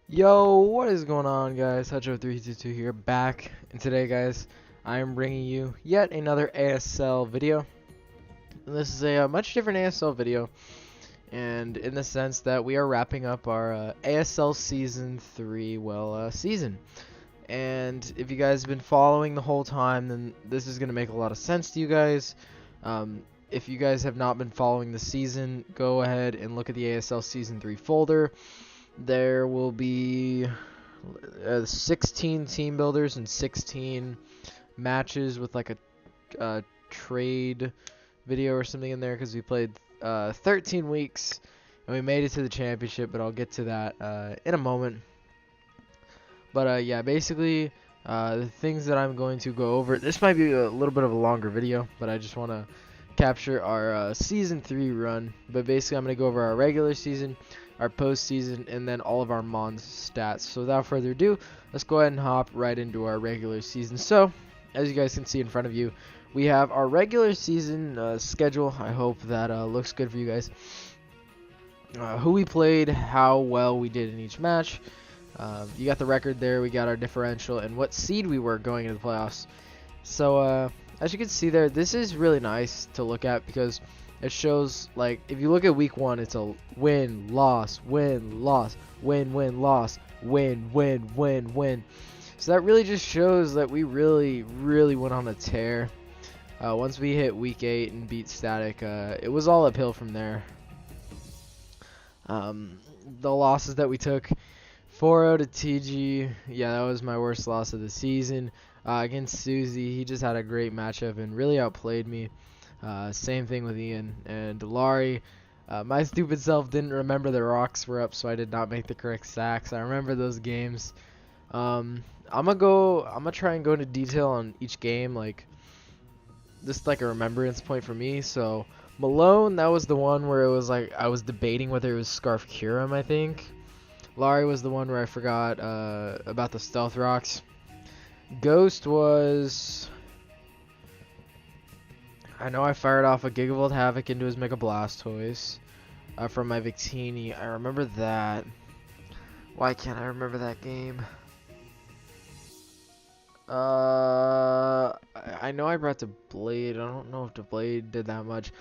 Yo, what is going on, guys? Hutcho322 here, back. And today, guys, I am bringing you yet another ASL video. And this is a much different ASL video, and in the sense that we are wrapping up our ASL Season 3, season. And if you guys have been following the whole time, then this is going to make a lot of sense to you guys. If you guys have not been following the season, go ahead and look at the ASL Season 3 folder. There will be 16 team builders and 16 matches with like a trade video or something in there, because we played 13 weeks and we made it to the championship, but I'll get to that in a moment. But yeah, basically the things that I'm going to go over, this might be a little bit of a longer video, but I just want to capture our Season 3 run. But basically I'm going to go over our regular season, our postseason, and then all of our Mons stats. So without further ado, let's go ahead and hop right into our regular season. So, as you guys can see in front of you, we have our regular season schedule. I hope that looks good for you guys. Who we played, how well we did in each match. You got the record there, we got our differential, and what seed we were going into the playoffs. So, as you can see there, this is really nice to look at, because it shows, like, if you look at week 1, it's a win, loss, win, loss, win, win, loss, win, win, win, win. So that really just shows that we really went on a tear. Once we hit week 8 and beat Static, it was all uphill from there. The losses that we took, 4-0 to TG, yeah, that was my worst loss of the season. Against Susie, he just had a great matchup and really outplayed me. Same thing with Ian and Laurie. My stupid self didn't remember the rocks were up, so I did not make the correct sacks. I remember those games. I'm gonna try and go into detail on each game, like just like a remembrance point for me. So Malone, that was the one where it was like I was debating whether it was Scarf Curum, I think. Laurie was the one where I forgot about the stealth rocks. Ghost was, I know I fired off a Gigavolt Havoc into his Mega Blastoise from my Victini. I remember that. Why can't I remember that game? I know I brought the Blade. I don't know if the Blade did that much.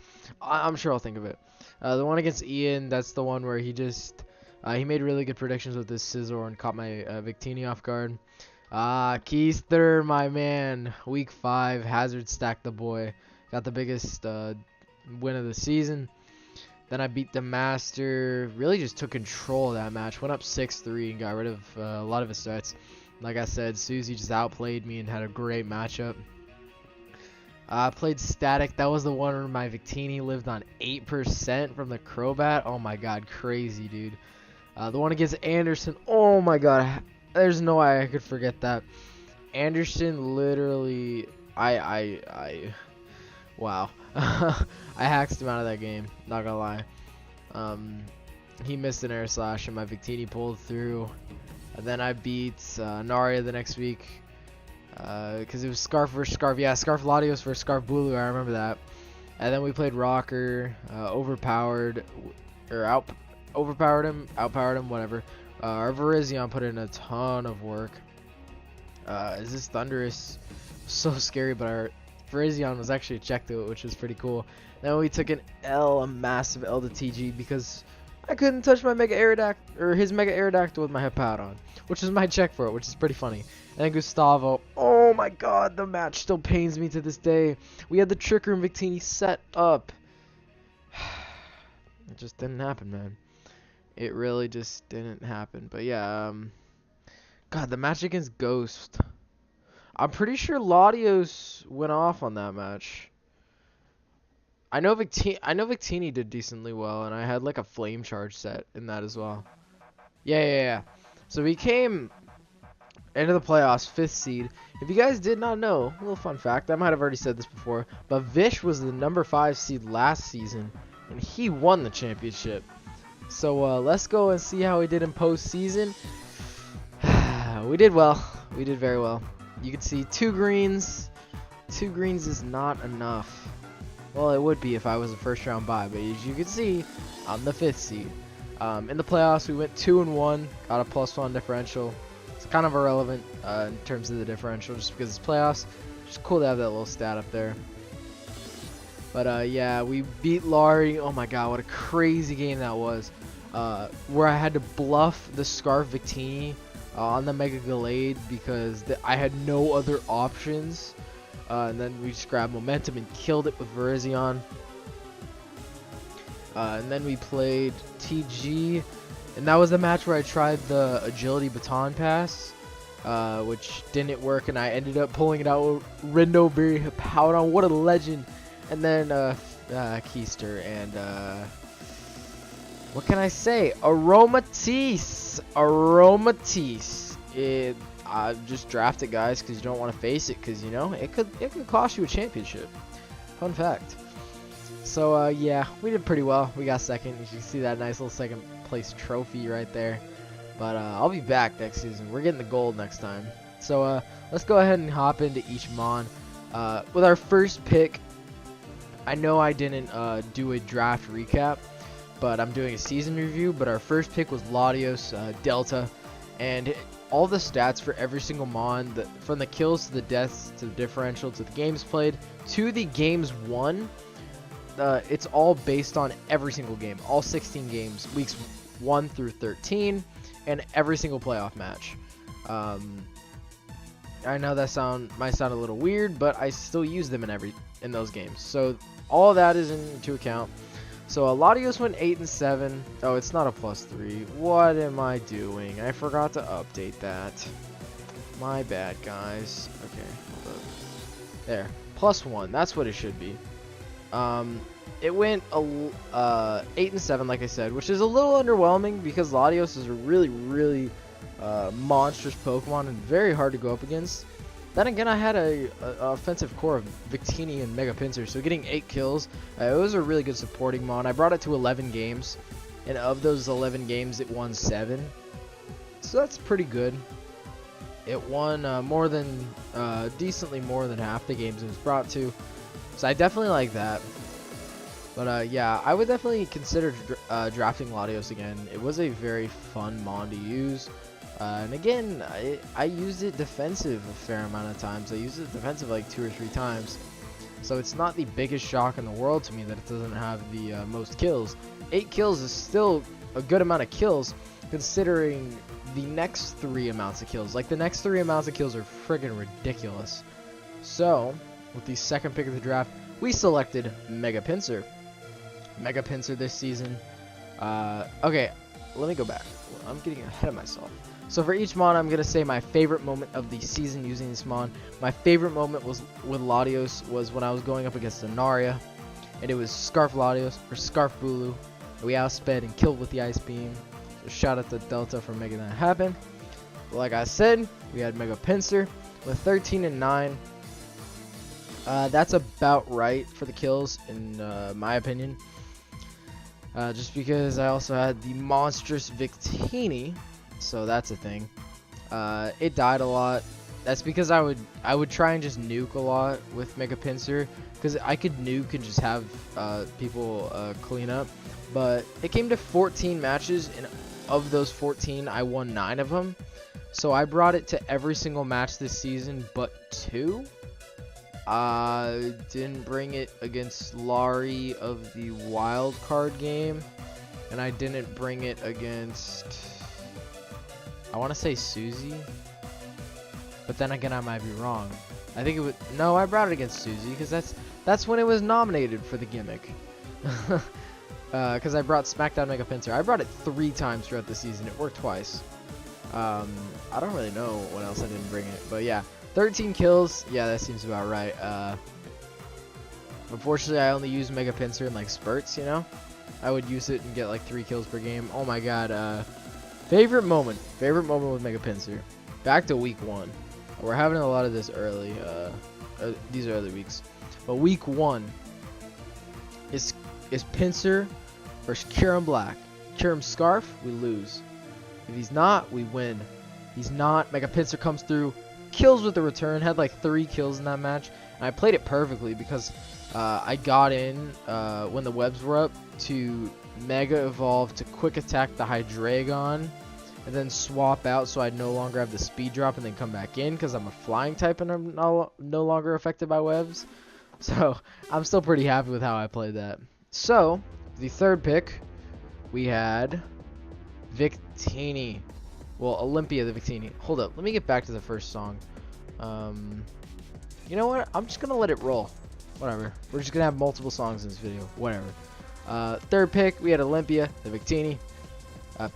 I'm sure I'll think of it. The one against Ian, that's the one where he just he made really good predictions with his Scizor and caught my Victini off guard. Keister, my man. Week 5, Hazard stacked the boy. Got the biggest win of the season. Then I beat the Master. Really just took control of that match. Went up 6-3 and got rid of a lot of his threats. Like I said, Susie just outplayed me and had a great matchup. I played Static. That was the one where my Victini lived on 8% from the Crobat. Oh my god, crazy, dude. The one against Anderson. Oh my god. There's no way I could forget that. Anderson literally, wow. I hacked him out of that game, not gonna lie. He missed an air slash and my Victini pulled through. And then I beat Naria the next week. Because it was Scarf versus Scarf. Yeah, Scarf Latios versus Scarf Bulu, I remember that. And then we played Rocker, overpowered him, outpowered him, whatever. Our Virizion put in a ton of work. Is this Thundurus? So scary, but our Virizion was actually a check to it, which was pretty cool. Then we took an L, a massive L to TG, because I couldn't touch my Mega Aerodactyl, or his Mega Aerodactyl with my Hippowdon, which was my check for it, which is pretty funny. And then Gustavo, oh my god, the match still pains me to this day. We had the Trick Room Victini set up. It just didn't happen, man. It really just didn't happen. But yeah, god, the match against Ghost. I'm pretty sure Latios went off on that match. I know Victini did decently well, and I had like a flame charge set in that as well. Yeah. So we came into the playoffs 5th seed. If you guys did not know, a little fun fact, I might have already said this before, but Vish was the number 5 seed last season, and he won the championship. So let's go and see how we did in postseason. We did well. We did very well. You can see 2 greens. 2 greens is not enough. Well, it would be if I was a first round bye, but as you can see, I'm the 5th seed. In the playoffs, we went 2-1, got a +1 differential. It's kind of irrelevant in terms of the differential, just because it's playoffs. Just cool to have that little stat up there. But yeah, we beat Laurie. Oh my god, what a crazy game that was. Where I had to bluff the Scarf Victini on the Mega Gallade because I had no other options. And then we just grabbed momentum and killed it with Virizion. And then we played TG, and that was the match where I tried the agility baton pass, which didn't work, and I ended up pulling it out with Rindo Berry Powdon. What a legend! And then Keister and what can I say? Aromatisse. I just draft it, guys, because you don't want to face it, because you know it could cost you a championship. Fun fact. So yeah, we did pretty well. We got second. You can see that nice little second place trophy right there. But I'll be back next season. We're getting the gold next time. So let's go ahead and hop into each mon. With our first pick, I know I didn't do a draft recap, but I'm doing a season review. But our first pick was Latios Delta, and all the stats for every single mon, from the kills to the deaths to the differential to the games played to the games won. It's all based on every single game, all 16 games, weeks 1 through 13, and every single playoff match. I know that might sound a little weird, but I still use them in those games. So all of that is into account. So Latios went 8-7. Oh, it's not a +3. What am I doing? I forgot to update that. My bad, guys. Okay, hold up. There, +1. That's what it should be. It went 8-7, like I said, which is a little underwhelming because Latios is a really monstrous Pokemon and very hard to go up against. Then again, I had a offensive core of Victini and Mega Pinsir, so getting 8 kills, it was a really good supporting mon. I brought it to 11 games, and of those 11 games, it won 7. So that's pretty good. It won decently more than half the games it was brought to. So I definitely like that. But yeah, I would definitely consider drafting Latios again. It was a very fun mon to use. And again, I used it defensive a fair amount of times. I used it defensive like 2 or 3 times. So it's not the biggest shock in the world to me that it doesn't have the most kills. 8 kills is still a good amount of kills considering the next 3 amounts of kills. Like the next 3 amounts of kills are friggin' ridiculous. So with the second pick of the draft, we selected Mega Pinsir. Mega Pinsir this season. Okay, let me go back. I'm getting ahead of myself. So for each mon, I'm going to say my favorite moment of the season using this mon. My favorite moment was with Latios was when I was going up against Anaria. And it was Scarf Latios, or Scarf Bulu. We outsped and killed with the Ice Beam. So shout out to Delta for making that happen. But like I said, we had Mega Pinsir with 13-9. That's about right for the kills, in my opinion. Just because I also had the monstrous Victini, so that's a thing. It died a lot. That's because I would try and just nuke a lot with Mega Pinsir, because I could nuke and just have people clean up. But it came to 14 matches, and of those 14, I won 9 of them. So I brought it to every single match this season, but 2. I didn't bring it against Laurie of the wild card game, and I didn't bring it against, I want to say Susie, but then again I might be wrong. I think it would, no, I brought it against Susie because that's when it was nominated for the gimmick. Because I brought SmackDown Mega Pinsir. I brought it 3 times throughout the season. It worked twice. I don't really know what else I didn't bring it, but yeah. 13 kills, yeah, that seems about right. Unfortunately, I only use Mega Pinsir in like spurts, you know? I would use it and get like 3 kills per game. Oh my god, favorite moment with Mega Pinsir. Back to week 1. We're having a lot of this early, these early weeks. But week 1 is Pinsir versus Kyurem Black. Kyurem Scarf, we lose. If he's not, we win. He's not, Mega Pinsir comes through, kills with the return, had like 3 kills in that match, and I played it perfectly because I got in when the webs were up to Mega Evolve to quick attack the Hydreigon, and then swap out so I no longer have the speed drop and then come back in because I'm a flying type and I'm no longer affected by webs. So I'm still pretty happy with how I played that. So the third pick, we had Victini. Well, Olympia the Victini. Hold up, let me get back to the first song. You know what? I'm just gonna let it roll. Whatever. We're just gonna have multiple songs in this video. Whatever. Third pick, we had Olympia the Victini.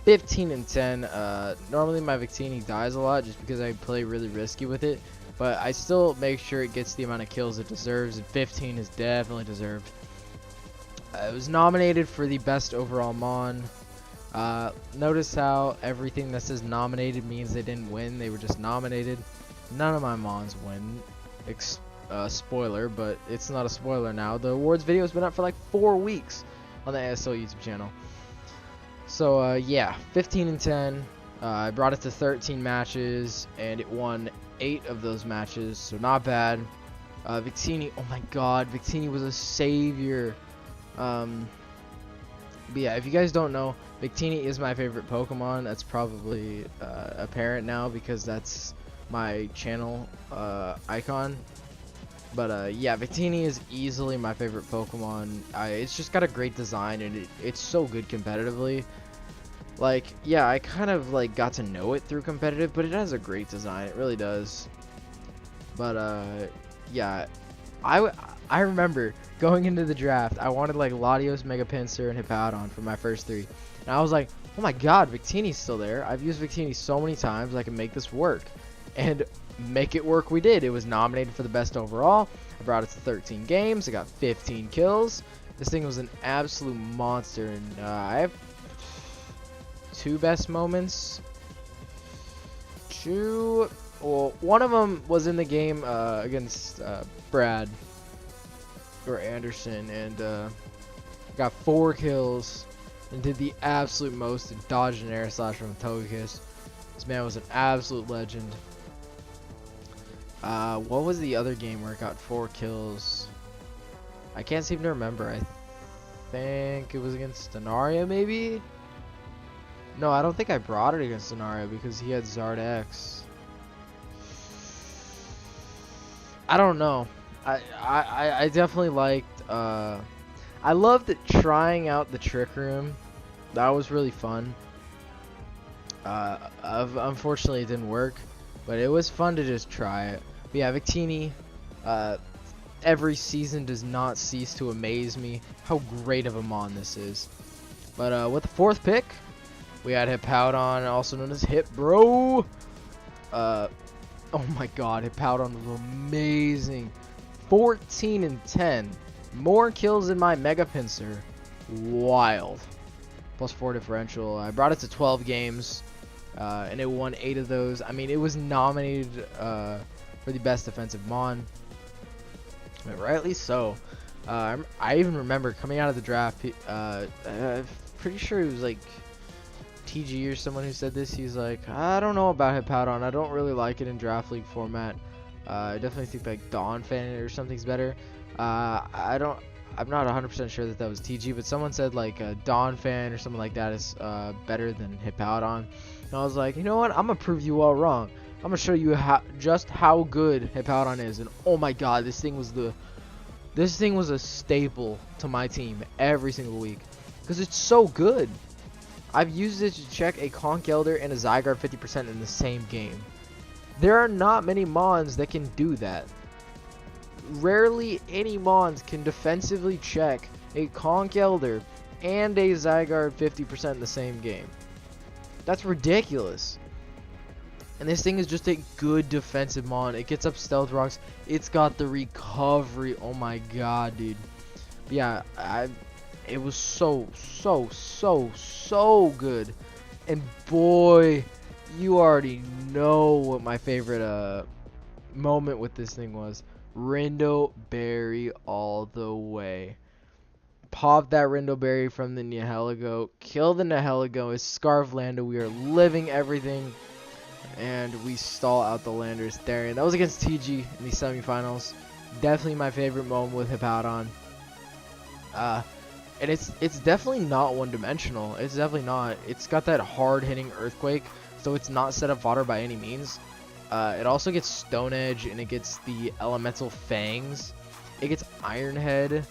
15 and 10. Normally my Victini dies a lot just because I play really risky with it, but I still make sure it gets the amount of kills it deserves, and 15 is definitely deserved. It was nominated for the best overall Mon. Notice how everything that says nominated means they didn't win, they were just nominated. None of my Mons win. Spoiler, but it's not a spoiler now. The awards video has been up for like 4 weeks on the ASL YouTube channel. So yeah, 15 and 10. I brought it to 13 matches and it won 8 of those matches, so not bad. Victini, oh my god, Victini was a savior. But yeah, if you guys don't know, Victini is my favorite Pokemon. That's probably apparent now because that's my channel icon. But yeah, Victini is easily my favorite Pokemon. It's just got a great design and it's so good competitively. Like, yeah, I kind of like got to know it through competitive, but it has a great design. It really does. But yeah, I remember going into the draft, I wanted like Latios, Mega Pinsir, and Hippowdon for my first 3. And I was like, oh my god, Victini's still there. I've used Victini so many times, I can make this work. And make it work we did. It was nominated for the best overall. I brought it to 13 games. I got 15 kills. This thing was an absolute monster. And I have 2 best moments. Well, one of them was in the game against Brad or Anderson, and got 4 kills and did the absolute most to dodge an air slash from Togekiss. This man was an absolute legend. What was the other game where I got 4 kills? I can't seem to remember. I think it was against Denaria, maybe? No, I don't think I brought it against Denaria because he had Zardex. I don't know. I definitely liked, I loved trying out the Trick Room. That was really fun. Unfortunately it didn't work, but it was fun to just try it. But yeah, Victini, every season does not cease to amaze me how great of a Mon this is. But with the 4th pick, we had Hippowdon, also known as Hip Bro. Oh my god, Hippowdon was amazing. 14 and 10. More kills than my Mega Pinsir. Wild. +4 differential. I brought it to 12 games, and it won 8 of those. I mean, it was nominated for the best defensive Mon. Rightly so. I even remember coming out of the draft, pretty sure it was like TG or someone who said this. He's like, I don't know about Hippowdon. I don't really like it in draft league format. I definitely think like Dawn Fan or something's better. I'm not 100% sure that was TG, but someone said like Dawn Fan or something like that is better than Hippowdon. And I was like, you know what? I'm gonna prove you all wrong. I'm gonna show you just how good Hippowdon is. And oh my god, this thing was a staple to my team every single week because it's so good. I've used it to check a Conch Elder and a Zygarde 50% in the same game. There are not many Mons that can do that. Rarely any Mons can defensively check a Conch Elder and a Zygarde 50% in the same game. That's ridiculous. And this thing is just a good defensive Mon. It gets up Stealth Rocks. It's got the recovery. Oh my god, dude. But yeah, it was so good. And boy, you already know what my favorite moment with this thing was. Rindo Berry all the way. Pop that Rindo Berry from the Nihilego. Kill the Nihilego. It's Scarf Lando. We are living everything. And we stall out the Landers Therian. That was against TG in the semifinals. Definitely my favorite moment with Hippowdon. And it's definitely not one-dimensional. It's definitely not. It's got that hard-hitting Earthquake, so it's not set up fodder by any means. It also gets Stone Edge, and it gets the Elemental Fangs. It gets Iron Head,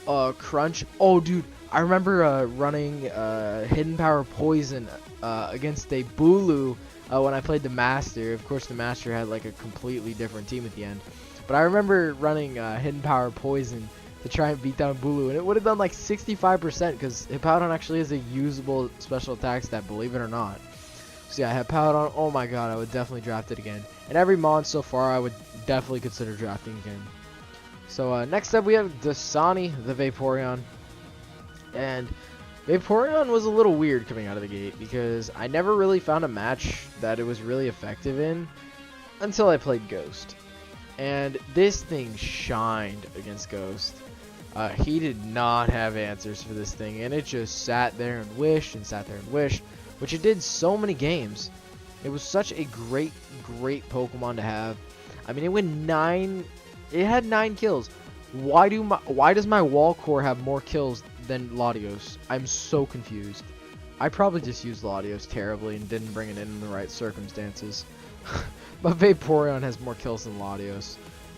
Crunch. Oh, dude, I remember running Hidden Power Poison against a Bulu when I played the Master. Of course, the Master had like a completely different team at the end. But I remember running Hidden Power Poison to try and beat down Bulu, and it would have done like 65% because Hippowdon actually has a usable special attack stat, believe it or not. So yeah, Hippowdon, oh my god, I would definitely draft it again. And every mon so far, I would definitely consider drafting again. So next up we have Dasani, the Vaporeon. And Vaporeon was a little weird coming out of the gate because I never really found a match that it was really effective in until I played Ghost. And this thing shined against Ghost. He did not have answers for this thing, and it just sat there and wished and sat there and wished, which it did so many games. It was such a great Pokemon to have. I mean, it had 9 kills. Why does my Wall Core have more kills than Latios? I'm so confused. I probably just used Latios terribly and didn't bring it in the right circumstances. But Vaporeon has more kills than Latios.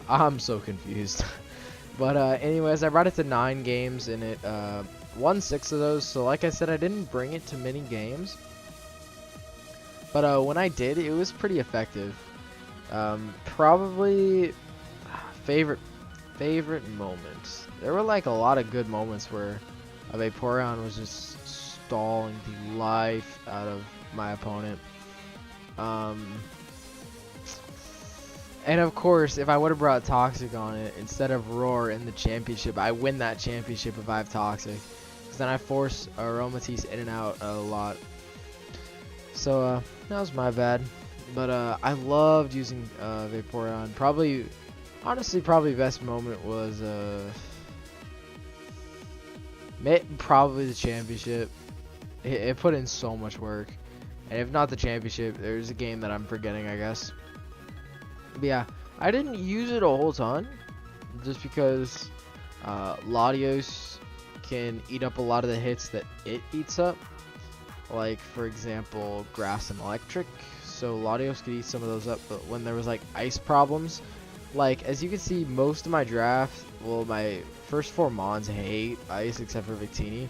I'm so confused. But anyways, I brought it to 9 games and it won 6 of those. So like I said, I didn't bring it to many games. But when I did, it was pretty effective. Probably favorite moments. There were like a lot of good moments where a Vaporeon was just stalling the life out of my opponent. And of course, if I would have brought Toxic on it instead of Roar in the championship, I win that championship if I have Toxic. Because then I force Aromatisse in and out a lot. So that was my bad. But I loved using Vaporeon. Honestly, probably best moment was probably the championship. It put in so much work. And if not the championship, there's a game that I'm forgetting, I guess. But yeah, I didn't use it a whole ton, just because Latios can eat up a lot of the hits that it eats up. Like, for example, Grass and Electric. So Latios could eat some of those up, but when there was like ice problems, like as you can see, most of my draft, well, my first 4 mons hate ice except for Victini,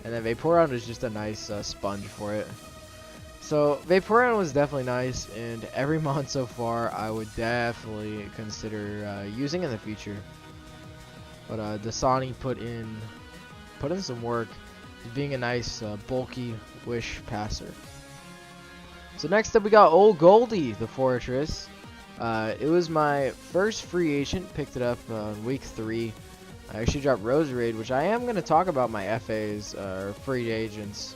and then Vaporeon was just a nice sponge for it. So Vaporeon was definitely nice, and every mon so far I would definitely consider using in the future. But Dasani put in some work, being a nice bulky wish passer. So next up we got Old Goldie, the Fortress. It was my first free agent, picked it up in week 3. I actually dropped Roserade, which I am going to talk about my FAs, or free agents,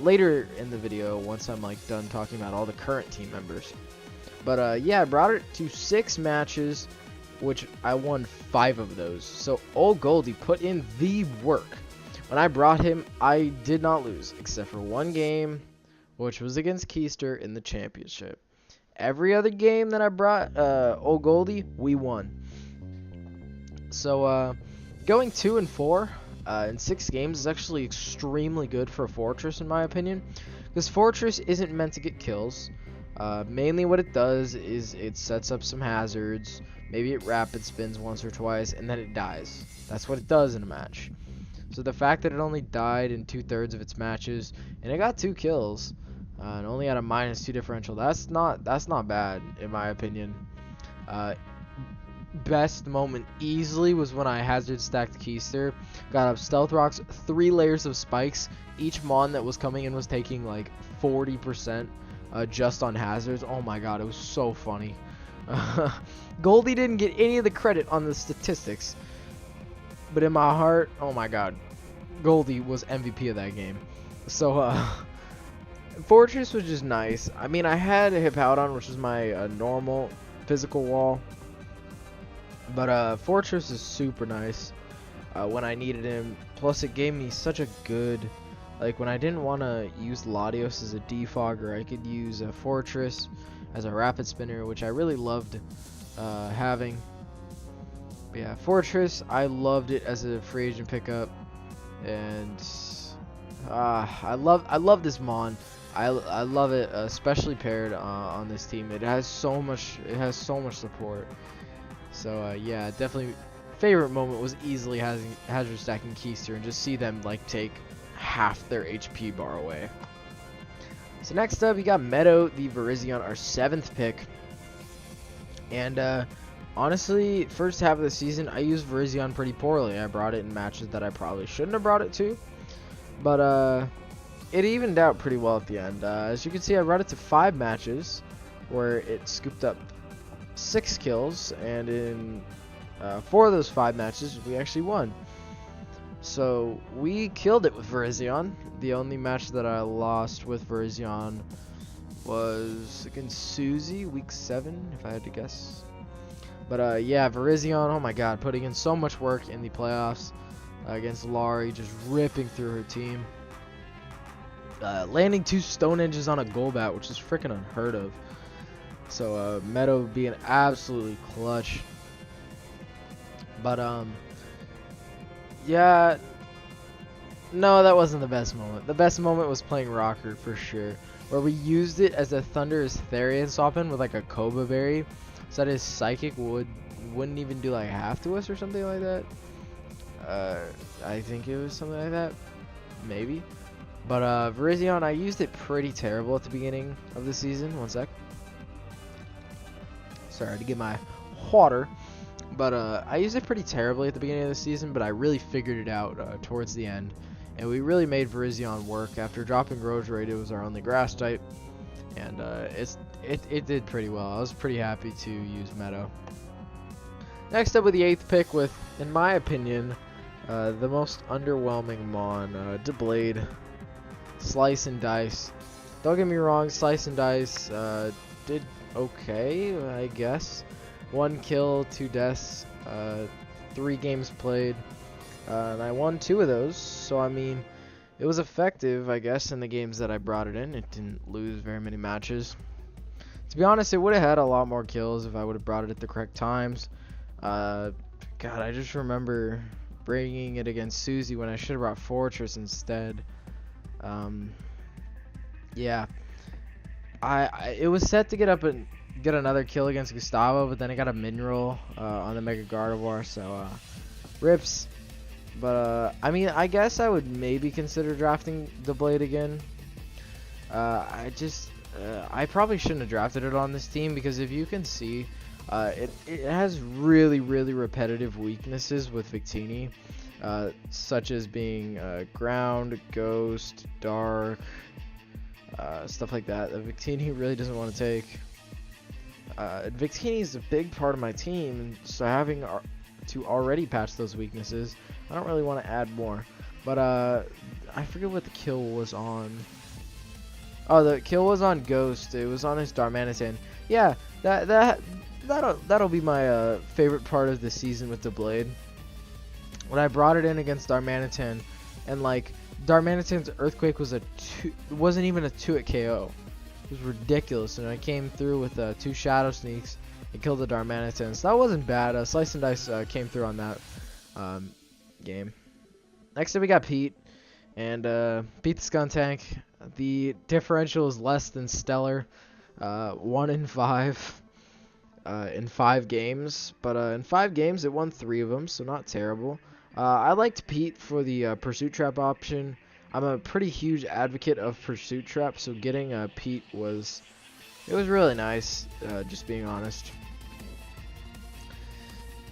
later in the video once I'm like done talking about all the current team members. But yeah, I brought it to 6 matches, which I won 5 of those. So Old Goldie put in the work. When I brought him, I did not lose, except for 1 game, which was against Keister in the championship. Every other game that I brought Old Goldie, we won. So going 2-4 in 6 games is actually extremely good for a Fortress, in my opinion, because Fortress isn't meant to get kills. Mainly what it does is it sets up some hazards, maybe it rapid spins once or twice, and then it dies. That's what it does in a match. So the fact that it only died in 2/3 of its matches, and it got 2 kills, and only had a -2 differential, that's not bad in my opinion. Best moment easily was when I hazard stacked Keister, got up Stealth Rocks, 3 layers of spikes. Each mon that was coming in was taking like 40% just on hazards. Oh my god, it was so funny. Goldie didn't get any of the credit on the statistics, but in my heart, oh my god, Goldie was MVP of that game. So Fortress was just nice. I mean, I had a Hippowdon, which was my normal physical wall, but Fortress is super nice when I needed him. Plus, it gave me such a good, like when I didn't want to use Latios as a defogger, I could use a Fortress as a rapid spinner, which I really loved having. But yeah, Fortress, I loved it as a free agent pickup. and I love this mon. I love it, especially paired on this team. It has so much support. So yeah, definitely favorite moment was easily hazard stacking Keister and just see them like take half their HP bar away. So next up, we got Meadow the Virizion, our 7th pick. And honestly, first half of the season, I used Virizion pretty poorly. I brought it in matches that I probably shouldn't have brought it to. But it evened out pretty well at the end. As you can see, I brought it to 5 matches where it scooped up 6 kills. And in 4 of those 5 matches, we actually won. So we killed it with Virizion. The only match that I lost with Virizion was against Susie, week 7, if I had to guess. But yeah, Virizion, oh my god, putting in so much work in the playoffs against Laurie, just ripping through her team. Landing 2 Stone Edges on a Golbat, which is freaking unheard of. So Meadow being absolutely clutch. But yeah, no, that wasn't the best moment. The best moment was playing Rocker for sure, where we used it as a Thunderous Therian swap-in with like a Koba Berry, so that his Psychic wouldn't even do like half to us or something like that. I think it was something like that, maybe. But Virizion, I used it pretty terrible at the beginning of the season. One sec. Sorry to get my water. But I used it pretty terribly at the beginning of the season, but I really figured it out towards the end. And we really made Virizion work. After dropping Rogerade, it was our only grass type. And it did pretty well. I was pretty happy to use Meadow. Next up with the 8th pick with, in my opinion, the most underwhelming mon, Deblade. Slice and Dice. Don't get me wrong, Slice and Dice did okay, I guess. 1 kill, 2 deaths, 3 games played, and I won 2 of those. So I mean, it was effective, I guess, in the games that I brought it in. It didn't lose very many matches. To be honest, it would have had a lot more kills if I would have brought it at the correct times. God, I just remember bringing it against Susie when I should have brought Fortress instead. Yeah, it was set to get another kill against Gustavo, but then I got a mineral on the Mega Gardevoir, so rips. But I mean, I guess I would maybe consider drafting the Blade again. I probably shouldn't have drafted it on this team, because if you can see, it has really repetitive weaknesses with Victini, such as being ground, ghost, dark, stuff like that Victini really doesn't want to take. Victini is a big part of my team, so having to already patch those weaknesses, I don't really want to add more. But I forget what the kill was on. Oh, the kill was on Ghost. It was on his Darmanitan. Yeah, that'll be my favorite part of the season with the Blade. When I brought it in against Darmanitan, and like Darmanitan's Earthquake was wasn't even a 2-hit KO. It was ridiculous, and I came through with 2 Shadow Sneaks and killed the Darmanitan. So that wasn't bad. Slice and Dice came through on that game. Next up, we got Pete, and Pete the Skuntank. The differential is less than stellar, 1 in 5 in 5 games. But in 5 games, it won 3 of them, so not terrible. I liked Pete for the Pursuit Trap option. I'm a pretty huge advocate of Pursuit Trap, so getting Pete was really nice, just being honest.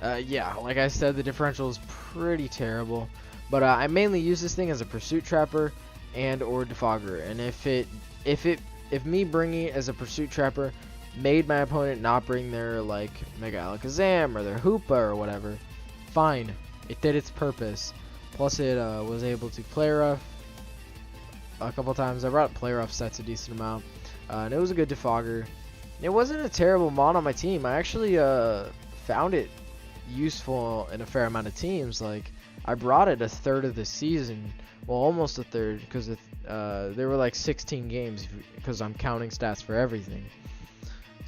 Yeah, like I said, the differential is pretty terrible, but I mainly use this thing as a Pursuit Trapper and or Defogger, and if me bringing it as a Pursuit Trapper made my opponent not bring their like Mega Alakazam or their Hoopa or whatever, fine, it did its purpose. Plus it was able to play rough a couple times. I brought play rough sets a decent amount, and it was a good Defogger. It wasn't a terrible mon on my team. I actually found it useful in a fair amount of teams. Like, I brought it a third of the season, well, almost a third, because there were like 16 games, because I'm counting stats for everything.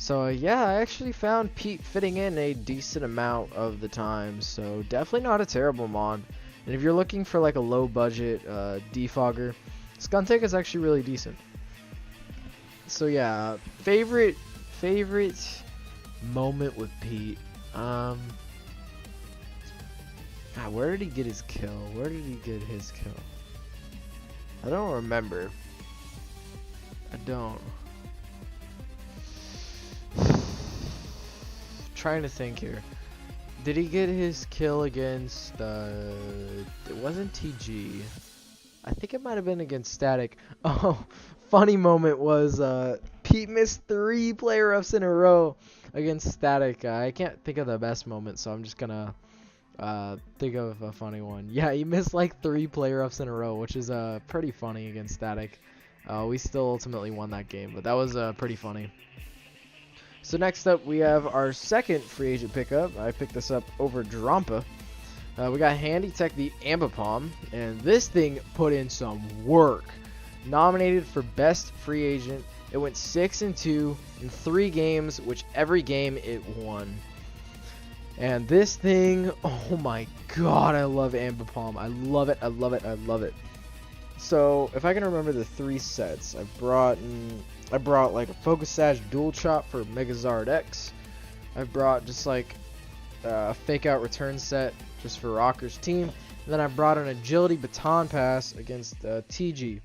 So yeah, I actually found Pete fitting in a decent amount of the time, so definitely not a terrible mon. And if you're looking for like a low budget defogger, Skuntic is actually really decent. So yeah, favorite moment with Pete. Where did he get his kill? I don't remember. I don't. Trying to think here. Did he get his kill against it wasn't TG. I think it might have been against Static. Oh, funny moment was Pete missed 3 player ups in a row against Static. I can't think of the best moment, so I'm just gonna think of a funny one. Yeah, he missed like 3 player ups in a row, which is pretty funny against Static. We still ultimately won that game, but that was pretty funny. So next up, we have our second free agent pickup. I picked this up over Drampa. We got Handy Tech the Ambipom, and this thing put in some work. Nominated for best free agent, it went 6-2 in 3 games, which every game it won. And this thing, oh my god, I love Ambipom. I love it. So if I can remember the 3 sets, I brought like a Focus Sash Dual Chop for Megazard X. I brought just like a Fake Out Return set just for Rocker's team. And then I brought an Agility Baton Pass against TG.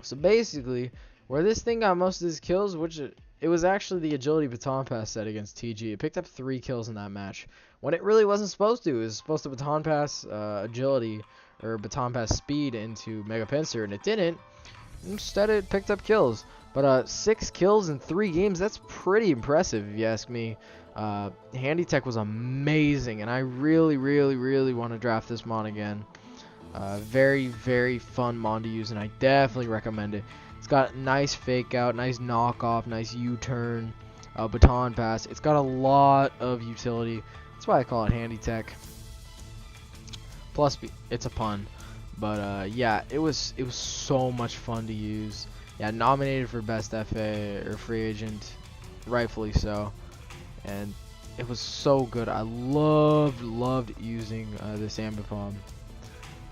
So basically, where this thing got most of his kills, which it was actually the Agility Baton Pass set against TG. It picked up 3 kills in that match, when it really wasn't supposed to. It was supposed to Baton Pass Agility or Baton Pass Speed into Mega Pincer, and it didn't. Instead, it picked up kills. But 6 kills in 3 games, that's pretty impressive if you ask me. Handy Tech was amazing, and I really want to draft this mon again. Very fun mon to use, and I definitely recommend it. It's got nice fake out, nice knockoff, nice U-turn, baton pass. It's got a lot of utility. That's why I call it Handy Tech. Plus, it's a pun. But yeah, it was so much fun to use. Yeah, nominated for best FA or free agent, rightfully so. And it was so good. I loved using this Ambipom.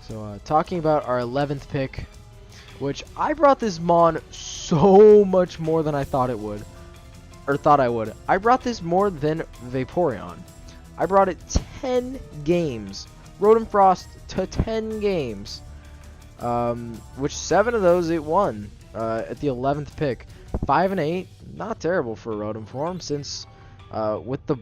So talking about our 11th pick, which I brought this mon so much more than I thought it would, or thought I would. I brought this more than Vaporeon. I brought it 10 games. Rotom Frost to 10 games, which 7 of those it won at the 11th pick. 5 and 8, not terrible for a Rotom form, since with the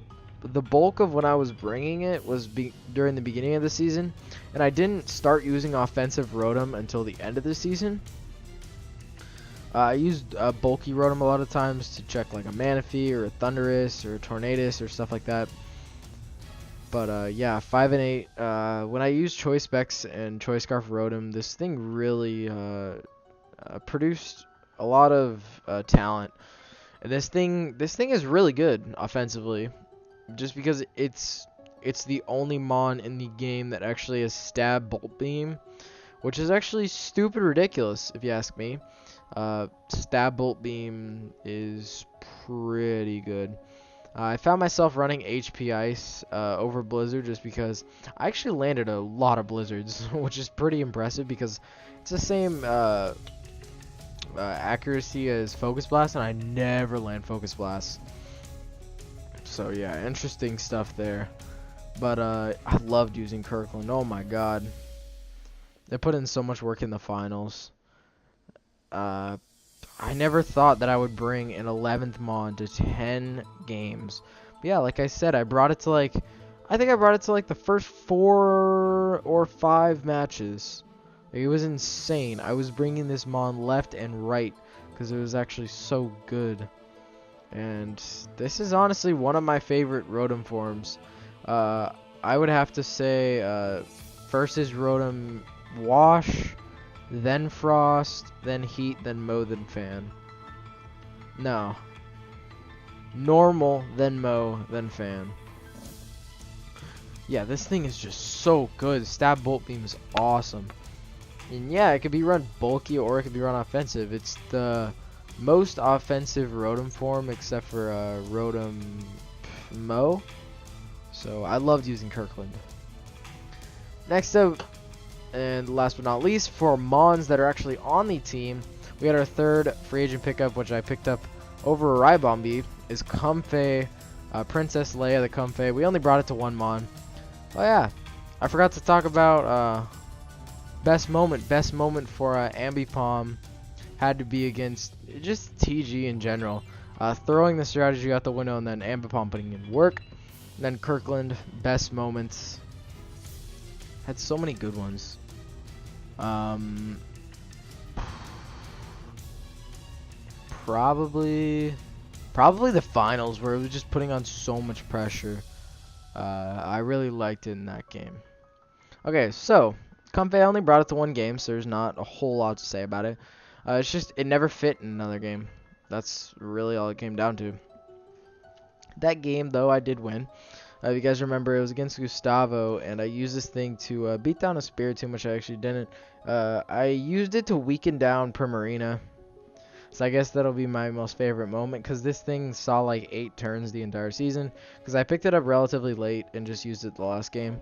bulk of when I was bringing it was during the beginning of the season, and I didn't start using offensive Rotom until the end of the season. I used bulky Rotom a lot of times to check like a Manaphy or a Thundurus or a Tornadus or stuff like that. But yeah, 5 and 8. When I used Choice Specs and Choice Scarf Rotom, this thing really produced a lot of talent. And this thing is really good offensively, just because it's the only mon in the game that actually has Stab Bolt Beam, which is actually stupid ridiculous if you ask me. Stab Bolt Beam is pretty good. I found myself running HP Ice over Blizzard just because I actually landed a lot of Blizzards, which is pretty impressive because it's the same accuracy as Focus Blast, and I never land Focus Blast. So yeah, interesting stuff there. But I loved using Kirkland. Oh my god. They put in so much work in the finals. I never thought that I would bring an 11th mon to 10 games. But yeah, like I said, I brought it to like, I think I brought it to like the first 4 or 5 matches. It was insane. I was bringing this mon left and right because it was actually so good. And this is honestly one of my favorite Rotom forms. I would have to say first is Rotom Wash, then Frost, then Heat, then Mow, then Fan. No. Normal, then Mow, then Fan. Yeah, this thing is just so good. Stab Bolt Beam is awesome. And yeah, it could be run bulky or it could be run offensive. It's the most offensive Rotom form except for Rotom Mow. So I loved using Kirkland. Next up, and last but not least, for Mons that are actually on the team, we had our third free agent pickup, which I picked up over Rybombi, is Comfey, Princess Leia the Comfey. We only brought it to one Mon. Oh yeah, I forgot to talk about best moment for Ambipom had to be against just TG in general. Throwing the strategy out the window and then Ambipom putting in work. And then Kirkland, best moments. Had so many good ones. Probably the finals where it was just putting on so much pressure. I really liked it in that game. Okay, so Comfey only brought it to one game, so there's not a whole lot to say about it. It's just it never fit in another game. That's really all it came down to. That game, though, I did win. If you guys remember, it was against Gustavo, and I used this thing to beat down a Spiritomb, which I actually didn't. I used it to weaken down Primarina. So I guess that'll be my most favorite moment, because this thing saw like 8 turns the entire season, because I picked it up relatively late and just used it the last game.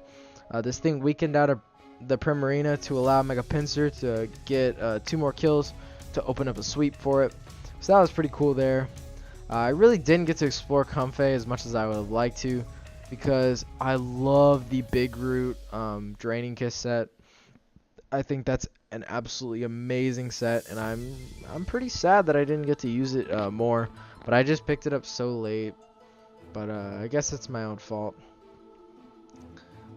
This thing weakened out the Primarina to allow Mega Pinsir to get 2 more kills to open up a sweep for it. So that was pretty cool there. I really didn't get to explore Comfey as much as I would have liked to, because I love the Big Root Draining Kiss set. I think that's an absolutely amazing set, and I'm pretty sad that I didn't get to use it more, but I just picked it up so late. But I guess it's my own fault.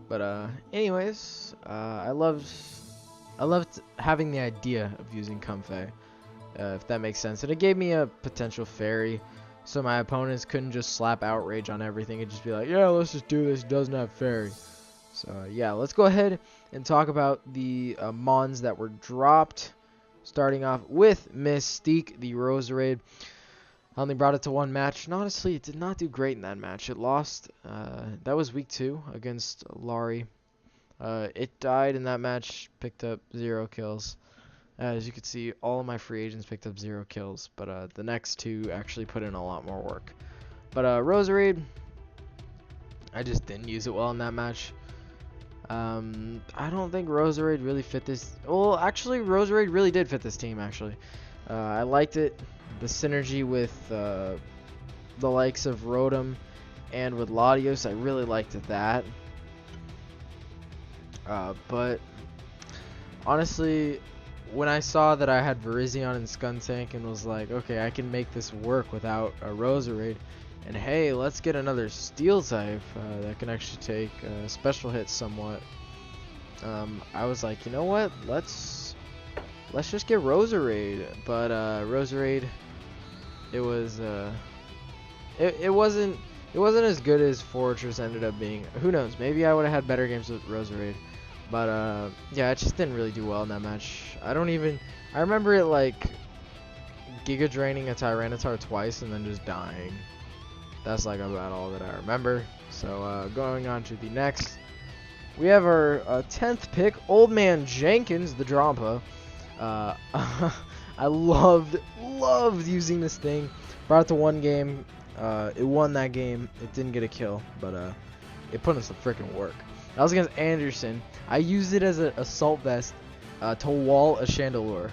But anyways, I loved having the idea of using Comfey, if that makes sense, and it gave me a potential fairy, so my opponents couldn't just slap outrage on everything and just be like, yeah, let's just do this. It doesn't have fairy. So yeah, let's go ahead and talk about the Mons that were dropped. Starting off with Mystique, the Roserade. I only brought it to one match, and honestly, it did not do great in that match. It lost. That was week 2 against Laurie. It died in that match, picked up 0 kills. As you can see, all of my free agents picked up 0 kills, but the next 2 actually put in a lot more work. But Roserade, I just didn't use it well in that match. I don't think Roserade really fit this. Well, actually, Roserade really did fit this team, actually. I liked it. The synergy with the likes of Rotom and with Latios, I really liked that. But honestly, when I saw that I had Virizion and Skuntank and was like, okay, I can make this work without a Roserade, and hey, let's get another Steel type that can actually take special hits somewhat. I was like, you know what? Let's just get Roserade. But Roserade, it wasn't as good as Fortress ended up being. Who knows? Maybe I would have had better games with Roserade. But yeah, it just didn't really do well in that match. I remember it like Giga draining a Tyranitar twice and then just dying. That's like about all that I remember. So going on to the next, we have our 10th pick, Old Man Jenkins, the Drampa. I loved using this thing. Brought it to one game. It won that game. It didn't get a kill, but it put in some freaking work. That was against Anderson. I used it as an assault vest to wall a Chandelure.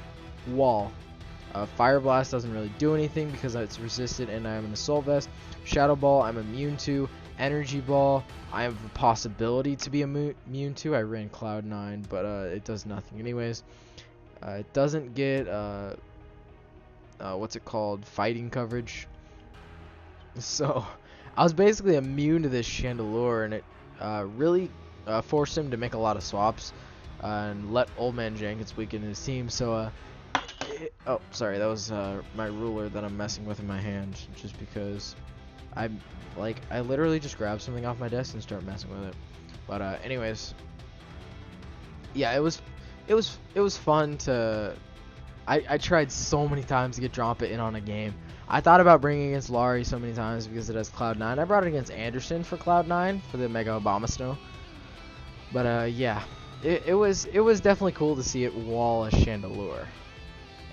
Fire Blast doesn't really do anything because it's resisted and I'm an assault vest. Shadow Ball I'm immune to. Energy Ball I have a possibility to be immune to. I ran Cloud9, but it does nothing anyways. It doesn't get what's it called, fighting coverage. So I was basically immune to this Chandelure, and it really forced him to make a lot of swaps and let Old Man Jenkins weaken his team. So oh, sorry, that was my ruler that I'm messing with in my hand, just because I literally just grabbed something off my desk and start messing with it. But anyways, yeah, it was fun to. I tried so many times to get Drampa in on a game. I thought about bringing it against Laurie so many times because it has Cloud9. I brought it against Anderson for Cloud9 for the Mega Abomasnow. But yeah, it was definitely cool to see it wall a Chandelure.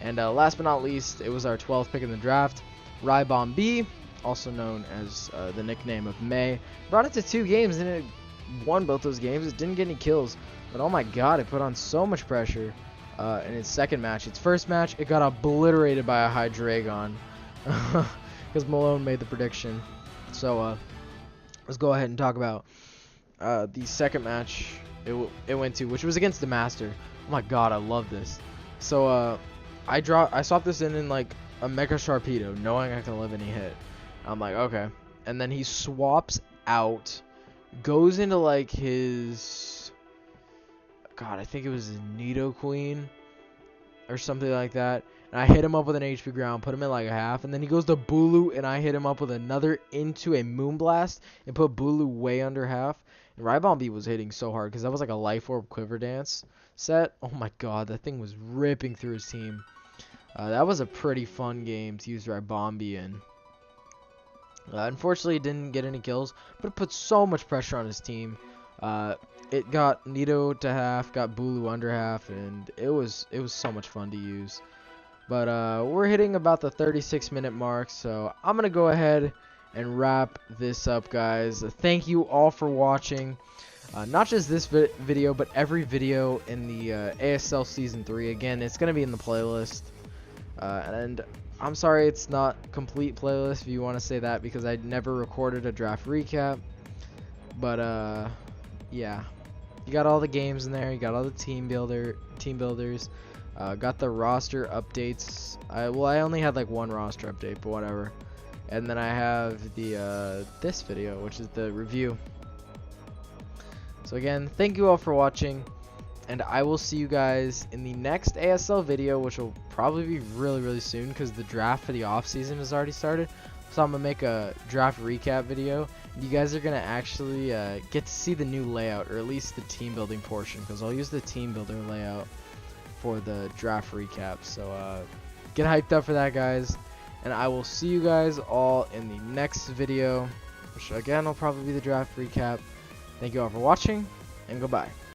And last but not least, it was our 12th pick in the draft, Rybombi, also known as the nickname of May. Brought it to 2 games and it won both those games. It didn't get any kills. But oh my god, it put on so much pressure in its second match. Its first match, it got obliterated by a Hydreigon because Malone made the prediction. So let's go ahead and talk about the second match it went to, which was against the Master. Oh my god, I love this. So I swapped this in like a Mega Sharpedo, knowing I can live any hit. I'm like, okay. And then he swaps out, goes into like his, god, I think it was his Nidoqueen or something like that. And I hit him up with an HP ground, put him in like a half, and then he goes to Bulu, and I hit him up with another into a Moonblast and put Bulu way under half. And Ribombi was hitting so hard because that was like a Life Orb Quiver Dance set. Oh my god, that thing was ripping through his team. That was a pretty fun game to use Ribombi in. Unfortunately, it didn't get any kills, but it put so much pressure on his team. It got Nido to half, got Bulu under half, and it was so much fun to use. But we're hitting about the 36-minute mark, so I'm gonna go ahead and wrap this up, guys. Thank you all for watching. Not just this video, but every video in the ASL Season 3. Again, it's gonna be in the playlist. And I'm sorry it's not complete playlist if you want to say that, because I never recorded a draft recap. But yeah, you got all the games in there. You got all the team builders. Got the roster updates. I only had like one roster update, but whatever. And then I have the this video, which is the review. So again, thank you all for watching, and I will see you guys in the next ASL video, which will probably be really soon because the draft for the off season has already started. So I'm gonna make a draft recap video. You guys are gonna actually get to see the new layout, or at least the team building portion, because I'll use the team builder layout for the draft recap. So get hyped up for that, guys, and I will see you guys all in the next video, which again will probably be the draft recap. Thank you all for watching, and goodbye.